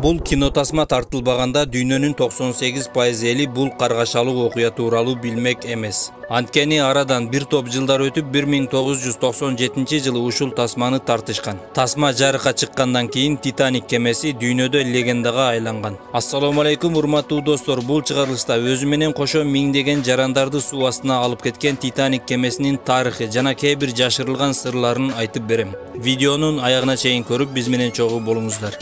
Бул кинотасма тартылбаганда дүйнөнүн 98% эли бул каргашалык окуя тууралуу билмек эмес. Анткени арадан бир топ жылдар өтүп 1997 жылы ушул тасманы тартышкан. Тасма жарыкка чыккандан кийин Титаник кемеси дүйнөдө легендага айланган. Ассаламу алейкум урматтуу достор, бул чыгарылышта өзү менен кошо миңдеген жарандарды суу астына алып кеткен Титаник кемесинин тарыхы жана кээ бир жашырылган сырларын айтып берем. Видеонун аягына чейин көрүп биз менен чогуу болуңуздар.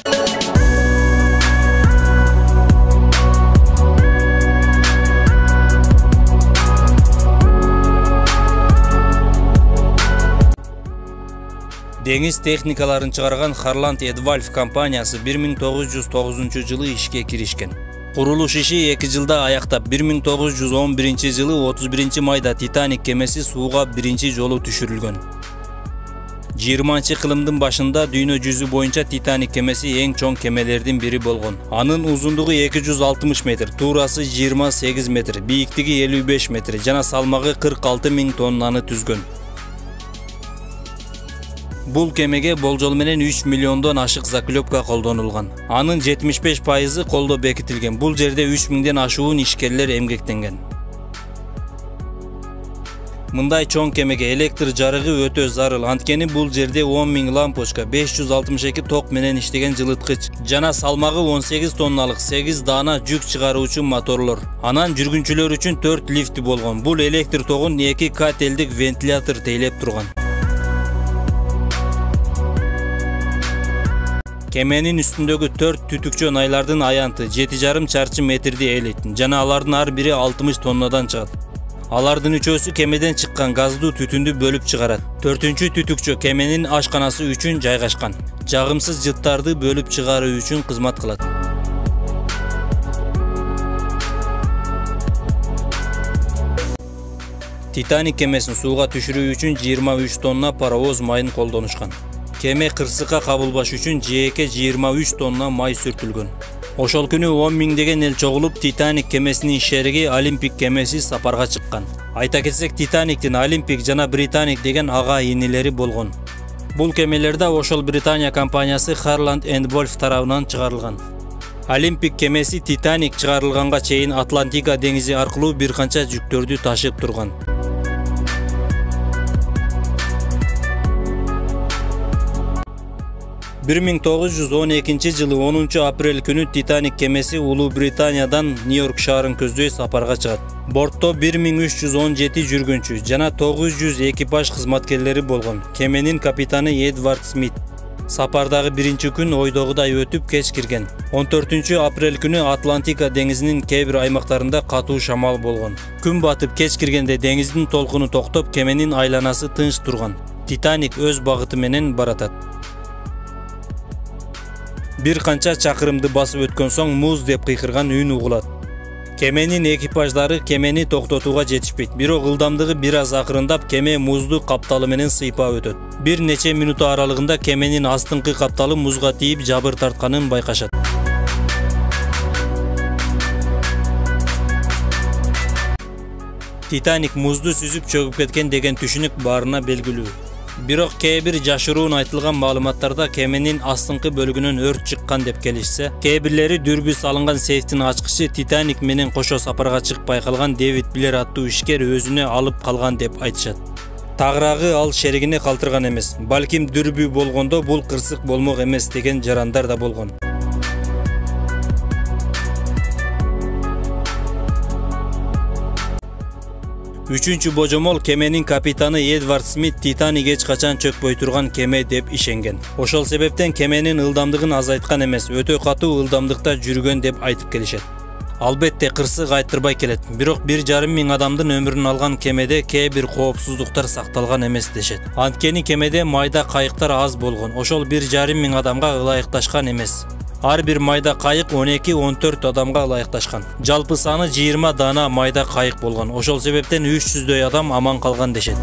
Деңиз техникаларын чыгарган Харланд энд Вольф компаниясы 1909 жылы ишке киришкен. Курулуш иши 2 жылда аяктап 1911 жылы 31 майда Титаник кемеси сууга биринчи жолу түшүрүлгөн. 20-кылымдын башында дүйнө жүзү боюнча Титаник кемеси эң чоң кемелердин бири болгон. Анын узундугу 260 метр, туурасы 28 метр, бийиктиги 55 метр жана салмагы 46 000 тоннаны түзгөн. Бул кемеге болжол менен 3 миллиондон ашык заклёпка колдонулган. Анын 75% колдо бекитилген. Бул жерде 3000ден ашуун ишкерлер эмгектенген. Мындай чоң кемеге электр жарыгы өтө зарыл. Анткени бул жерде 10 000 лампочка, 562 ток менен иштеген жылыткыч жана салмагы 18 тонналык 8 даана жүк чыгаруучу моторлор. Анан жүргүнчүлөр үчүн 4 лифти болгон. Бул электр тогун 2 кателдик вентилятор тейлеп турган. Кеменин үстүндөгү 4 түтүкчө найлардын аянты 7,5 чарчы метрди ээлейт жана алардын ар бири 60 тоннадан чыгат. Алардын үчөөсү кемеден чыккан газдуу түтүндү бөлүп чыгарат. 4-тү түтүкчө кеменин ашканасы үчүн жайгашкан. Жагымсыз жыттарды бөлүп чыгаруу үчүн кызмат кылат. Титаник кемесин сууга түшүрүү үчүн 23 тонна паровоз майын колдонушкан. Кеме кырсыкка кабылбаш үчүн жээкке 23 тонна май сүртүлгөн. Ошол күнү 10 миңдеген эл чогулуп Титаник кемесинин шериги Олимпик кемеси сапарга чыккан. Айта кетсек, Титаниктин Олимпик жана Британик деген ага инилери болгон. Бул кемелерде ошол Британия компаниясы Харланд энд Вольф тарабынан чыгарылган. Олимпик кемеси Титаник чыгарылганга чейин Атлантика деңизи аркылуу бир канча жүктөрдү ташып турган. 1912 жылы 10 апрель күнү Титаник кемеси Улуу Британиядан Нью-Йорк шаарын көздөй сапарга чыгат. Бортто 1317 жүргүнчү жана 900 экипаж кызматкерлери болгон. Кеменин капитаны Эдвард Смит. Сапардагы биринчи күн ойдогудай өтүп кеч кирген. 14 апрель күнү Атлантика деңизинин кээ бир аймактарында катуу шамал болгон. Күн батып кеч киргенде деңиздин толкуну токтоп, кеменин айланасы тынч турган. Титаник өз багыты менен баратат. Бир канча чакырымды басып өткөн соң муз деп кыйкырган үн угулат. Кеменин экипаждары кемени токтотууга жетишпейт. Бирок ылдамдыгы бир аз акырындап, кеме музду капталы менен сыйпап өтөт. Бир нече минут аралыгында кеменин астыңкы капталы музга тийип жабыр тартканын байкашат. Титаник музду сүзүп чөгүп кеткен деген түшүнүк баарына белгилүү. Бирок кээ бир жашыруун айтылган маалыматтарда кеменин астыңкы бөлүгүнөн өрт чыккан деп келишсе, кээ бирлери дүрбү салынган сейфтин ачкычы Титаник менен кошо сапарга чыкпай калган Дэвид Блэр аттуу ишкер өзүнө алып калган деп айтышат. Тагыраагы ал шеригине калтырган эмес. Балким дүрбү болгондо бул кырсык болмок эмес деген жарандар да болгон. Үчүнчү божомол кеменин капитаны Эдвард Смит Титаник эч качан чөкпөй турган кеме деп ишенген. Ошол себептен кеменин ылдамдыгын азайткан эмес, өтө катуу ылдамдыкта жүргөн деп айтып келишет. Албетте кырсык айттырбай келет. Бирок 1,5 миң адамдын өмүрүн алган кемеде кээ бир коопсуздуктар сакталган эмес дешет. Анткени кемеде майда кайыктар аз болгон. Ошол 1,5 миң адамга ылайыкташкан эмес. Ар бир майда кайык 12-14 адамга ылайыкташкан. Жалпы саны 20 даана майда кайык болгон. Ошол себептен 300дөй адам аман калган дешет.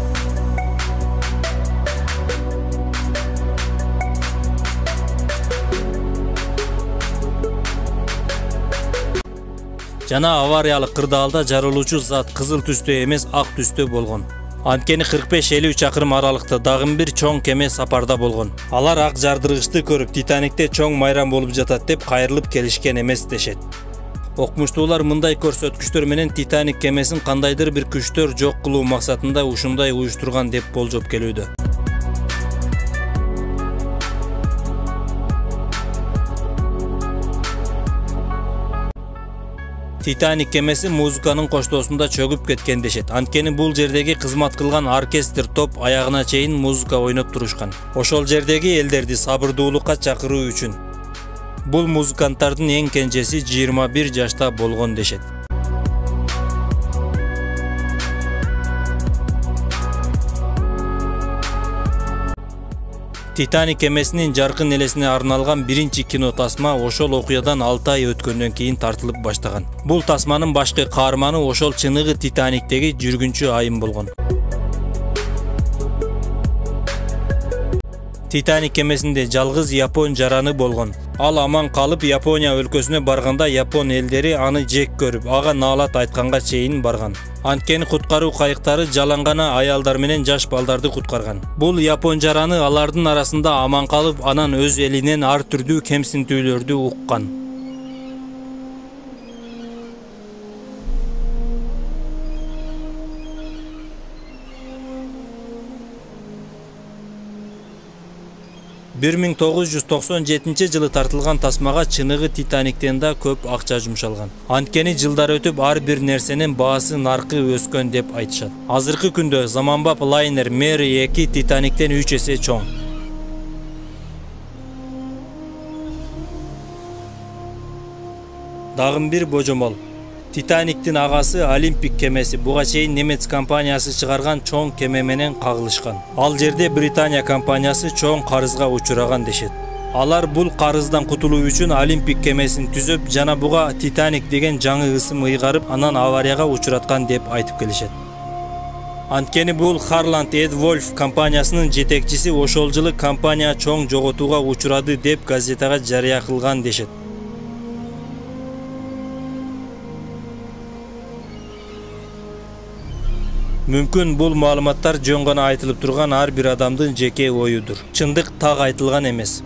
Жана авариялык кырдаалда жарылуучу зат кызыл түстө эмес, ак түстө болгон. Анткени 45-53 чакырым аралыкта дагы бир чоң кеме сапарда болгон. Алар ак жардыргычты көрүп Титаникте чоң майрам болуп жатат деп кайрылып келишкен эмес дешет. Окумуштуулар мындай көрсөткүчтөр менен Титаник кемесин кандайдыр бир күчтөр жок кылуу максатында ушундай уюштурган деп болжоп келүүдө. Титаник кемеси музыканын коштоосунда чөгүп кеткен дешет. Анткени бул жердеги кызмат кылган оркестр топ аягына чейин музыка ойноп турушкан. Ошол жердеги элдерди сабырдуулукка чакыруу үчүн. Бул музыканттардын эң кенжеси 21 жашта болгон дешет. Титаник кемесинин жаркын элесине арналган биринчи кино тасма ошол окуядан 6 ай өткөндөн кийин тартылып баштаган. Бул тасманын башкы каарманы ошол чыныгы Титаниктеги жүргүнчү айым болгон. Титаник кемесинде жалгыз япон жараны болгон. Ал аман калып Япония өлкөсүнө барганда япон элдери аны жек көрүп, ага наалат айтканга чейин барган. Анткени куткаруу кайыктары жалаңгана аялдар менен жаш балдарды куткарган. Бул япон жараны алардын арасында аман калып, анан өз элинен ар түрдүү кемсинтүүлөрдү уккан. Bir 1997 тартылган тасмага чыныгы Титаниктен да көп акча жумшалган. Анткени жылдар өтүп ар бир нерсенин баасы наркы өскөн деп айтышат. Азыркы күндө заманбап лайнер Мэри 2 Титаниктен 3 эсе чоң. Дагы бир божомол. Титаниктин агасы Олимпик кемеси буга чейин немец компаниясы чыгарган чоң кеме менен кагылышкан. Ал жерде Британия компаниясы чоң карызга учураган дешет. Алар бул карыздан кутулуу үчүн Олимпик кемесин түзөп, жана буга Титаник деген жаңы ысым ыйгарып, анан аварияга учураткан деп айтып келишет. Анткени бул Харланд Эд Вольф компаниясынын жетекчиси ошол жылы компания чоң жоготууга учурады деп газетага жарыя кылган дешет. Мүмкүн бул маалыматтар жөн гана айтылып турган ар бир адамдын жеке оюдур. Чындык так айтылган эмес.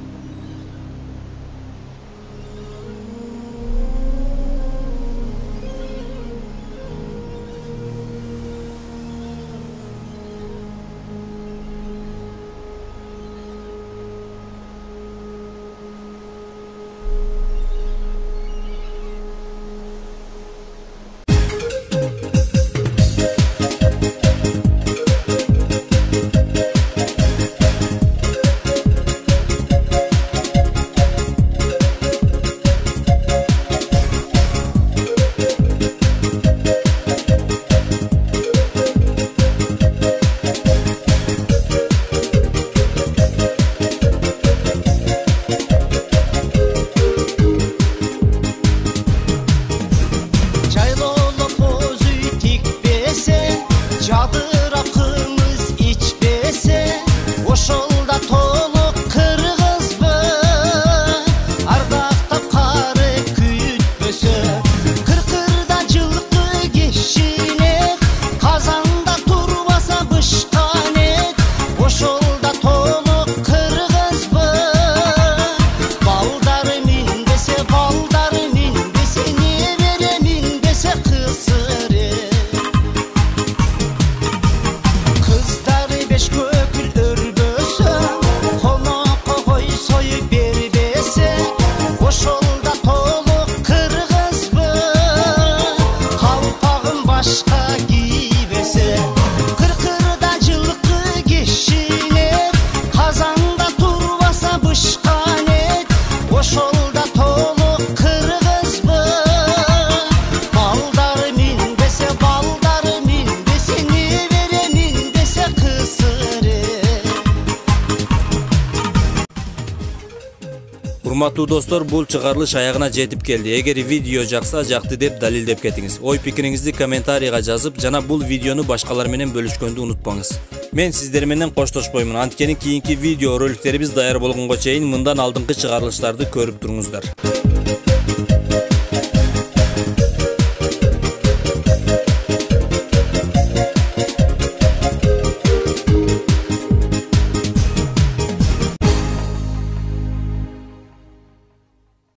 Урматтуу достор, бул чыгарылыш аягына жетип келди. Эгер видео жакса, жакты деп далилдеп кетиңиз. Ой пикириңизди комментарийга жазып, жана бул видеону башкалар менен бөлүшкөндү унутпаңыз. Мен сиздер менен коштошпоймун. Анткени кийинки видео роликтерибиз даяр болгонго чейин мындан алдыңкы чыгарылыштарды көрүп туруңуздар.